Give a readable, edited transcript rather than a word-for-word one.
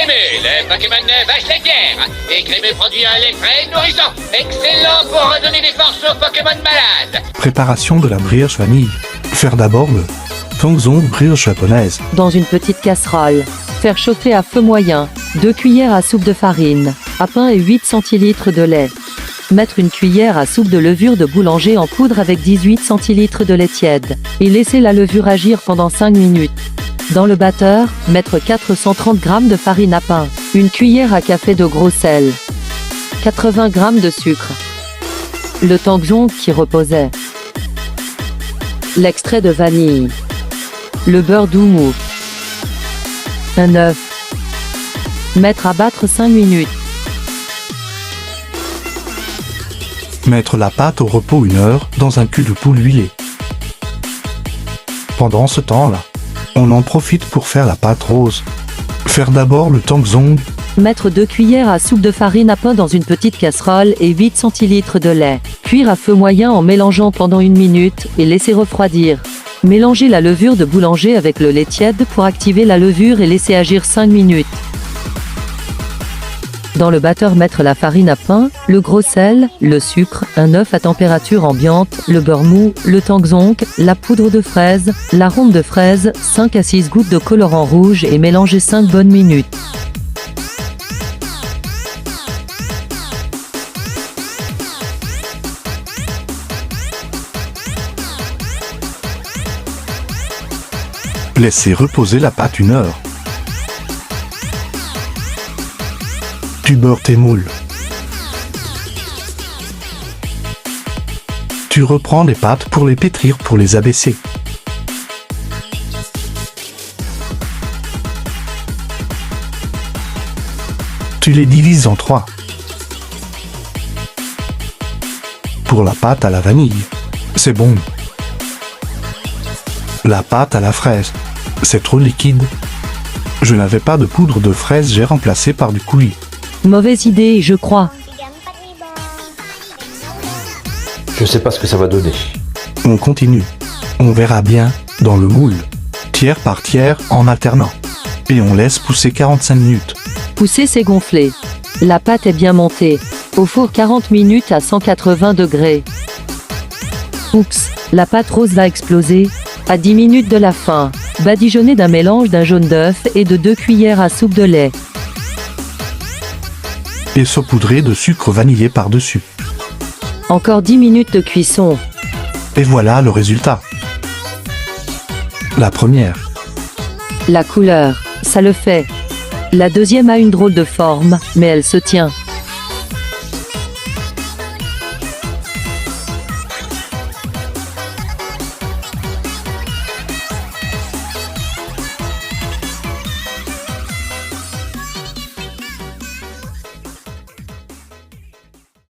Crémeux, le Pokémon vache laitière. Et Crémeux produit un lait frais et nourrissant. Excellent pour redonner des forces aux Pokémon malades. Préparation de la brioche vanille. Faire d'abord le Tongzong brioche japonaise. Dans une petite casserole. Faire chauffer à feu moyen. 2 cuillères à soupe de farine, à pain et 8 centilitres de lait. Mettre une cuillère à soupe de levure de boulanger en poudre avec 18 centilitres de lait tiède. Et laisser la levure agir pendant 5 minutes. Dans le batteur, mettre 430 g de farine à pain. Une cuillère à café de gros sel. 80 g de sucre. Le Tongzong qui reposait. L'extrait de vanille. Le beurre doux mou. Un œuf. Mettre à battre 5 minutes. Mettre la pâte au repos 1 heure dans un cul de poule huilé. Pendant ce temps-là, on en profite pour faire la pâte rose. Faire d'abord le Tongzong. Mettre 2 cuillères à soupe de farine à pain dans une petite casserole et 8 centilitres de lait. Cuire à feu moyen en mélangeant pendant 1 minute et laisser refroidir. Mélanger la levure de boulanger avec le lait tiède pour activer la levure et laisser agir 5 minutes. Dans le batteur, mettre la farine à pain, le gros sel, le sucre, un œuf à température ambiante, le beurre mou, le Tongzong, la poudre de fraise, la ronde de fraise, 5 à 6 gouttes de colorant rouge et mélanger 5 bonnes minutes. Laissez reposer la pâte 1 heure. Tu beurres tes moules. Tu reprends les pâtes pour les pétrir pour les abaisser. Tu les divises en 3. Pour la pâte à la vanille, c'est bon. La pâte à la fraise, c'est trop liquide. Je n'avais pas de poudre de fraise, j'ai remplacé par du coulis. Mauvaise idée, je crois. Je sais pas ce que ça va donner. On continue. On verra bien, dans le moule. Tiers par tiers, en alternant. Et on laisse pousser 45 minutes. Pousser, c'est gonfler. La pâte est bien montée. Au four 40 minutes à 180 degrés. Oups, la pâte rose va exploser. À 10 minutes de la fin, badigeonner d'un mélange d'un jaune d'œuf et de 2 cuillères à soupe de lait. Et saupoudrer de sucre vanillé par-dessus. Encore 10 minutes de cuisson. Et voilà le résultat. La première. La couleur, ça le fait. La deuxième a une drôle de forme, mais elle se tient.